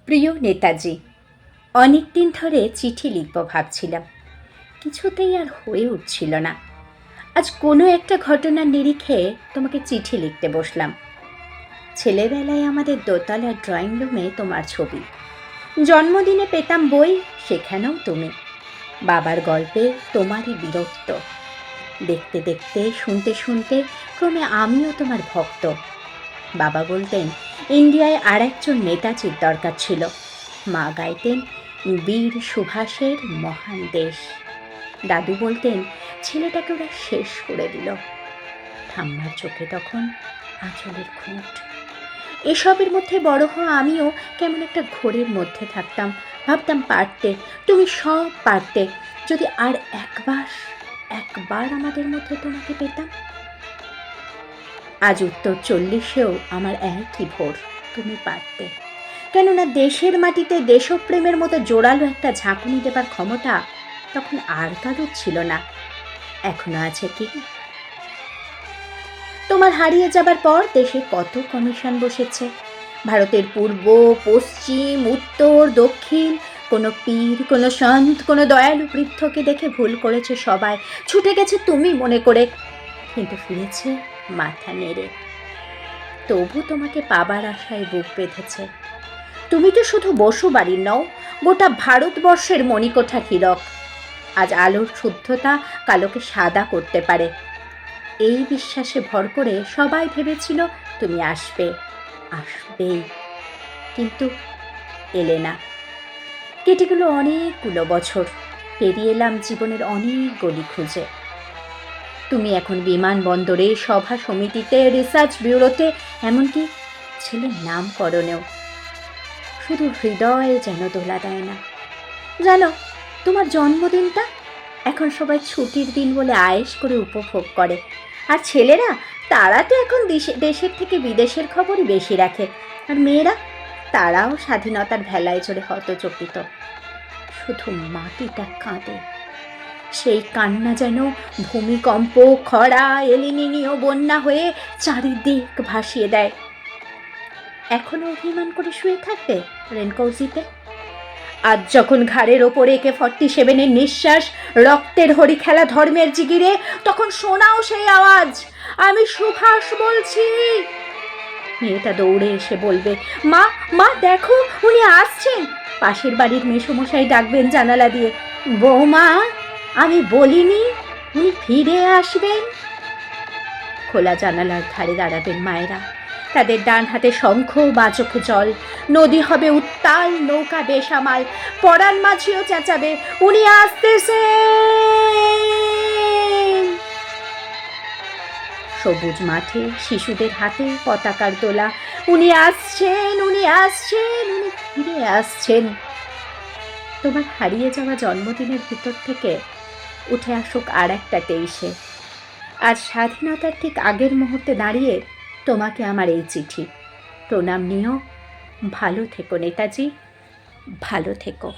প্রিয় নেতাজি, অনেক দিন ধরে চিঠি লিখব ভাবছিলাম, কিছুতেই আর হয়ে উঠছিল না। আজ কোনো একটা ঘটনার নিরিখে তোমাকে চিঠি লিখতে বসলাম। ছেলেবেলায় আমাদের দোতলার ড্রয়িং রুমে তোমার ছবি, জন্মদিনে পেতাম বই, সেখানেও তুমি। বাবার গল্পে তোমারই বীরত্ব, দেখতে দেখতে শুনতে শুনতে ক্রমে আমিও তোমার ভক্ত। বাবা বলতেন ইন্ডিয়ায় আর একজন নেতাজির দরকার ছিল। মা গাইতেন বীর সুভাষের মহান দেশ। দাদু বলতেন ছেলেটাকে ওরা শেষ করে দিল। ঠাম্মার চোখে তখন আঁচলের খুঁট। এসবের মধ্যে বড় হওয়া আমিও কেমন একটা ঘোরের মধ্যে থাকতাম। ভাবতাম পারতে, তুমি সব পারতে, যদি আর একবার আমাদের মধ্যে তোমাকে পেতাম। আজ উত্তর 40-এও আমার একই ভোর, তুমি পারতে। কেননা দেশের মাটিতে দেশপ্রেমের মতো জোরালো একটা ঝাঁকুনি দেবার ক্ষমতা তখন আর কারোর ছিল না। এখনো আছে কি? তোমার হারিয়ে যাবার পর দেশে কত কমিশন বসেছে, ভারতের পূর্ব, পশ্চিম, উত্তর, দক্ষিণ। কোনো পীর, কোনো সন্ত, কোনো দয়ালু বৃদ্ধকে দেখে ভুল করেছে সবাই, ছুটে গেছে তুমি মনে করে, কিন্তু ফিরেছে মাথা নেড়ে। তবু তোমাকে পাবার আশায় বুক বেঁধেছে। তুমি তো শুধু বসুবাড়ির নও, গোটা ভারতবর্ষের মণিকোঠা হীরক। আজ আলোর শুদ্ধতা কালোকে সাদা করতে পারে। এই বিশ্বাসে ভর করে সবাই ভেবেছিল তুমি আসবেই, কিন্তু এলে না। কেটে গেল অনেকগুলো বছর, পেরিয়ে এলাম জীবনের অনেক গলি খুঁজে। তুমি এখন বিমানবন্দরে, সভা সমিতিতে, রিসার্চ ব্যুরোতে, এমনকি ছেলের নামকরণেও। শুধু হৃদয়ে যেন দোলা দেয় না। জানো, তোমার জন্মদিনটা এখন সবাই ছুটির দিন বলে আয়েশ করে উপভোগ করে। আর ছেলেরা, তারা তো এখন দেশের থেকে বিদেশের খবরই বেশি রাখে। আর মেয়েরা, তারাও স্বাধীনতার ভেলায় চড়ে হতচকিত। শুধু মাটিটা কাঁদে। সেই কান্না যেন ভূমিকম্প, খরা, এলিনিনীয় বন্যা হয়ে চারিদিক ভাসিয়ে দেয়। এখনো অভিমান করে শুয়ে থাকবে রেনকৌজিতে? আজ যখন ঘাড়ের ওপরে AK-47-এর নিঃশ্বাস, রক্তের হরি খেলা ধর্মের জিগিরে, তখন শোনাও সেই আওয়াজ, আমি সুভাষ বলছি। মেয়েটা দৌড়ে এসে বলবে, মা মা দেখো, উনি আসছেন। পাশের বাড়ির মেসোমশাই ডাকবেন জানালা দিয়ে, বৌমা আমি বলিনি উনি ফিরে আসবেন? খোলা জানালার ধারে দাঁড়াবেন মায়েরা, তাদের ডান হাতে শঙ্খ, বাঁ চোখে জল। নদী হবে উত্তাল, নৌকা বেসামাল। পরাণ মাঝিও চেঁচাবে, উনি আসতেছেন। সবুজ মাঠে শিশুদের হাতে পতাকার দোলা, উনি আসছেন, উনি আসছেন, উনি ফিরে আসছেন। তোমার হারিয়ে যাওয়া জন্মদিনের ভিতর থেকে উঠে আসুক আর একটা 23-এ। আজ স্বাধীনতার ঠিক আগের মুহূর্তে দাঁড়িয়ে তোমাকে আমার এই চিঠি। প্রণাম নিও। ভালো থেকো নেতাজি, ভালো থেকো।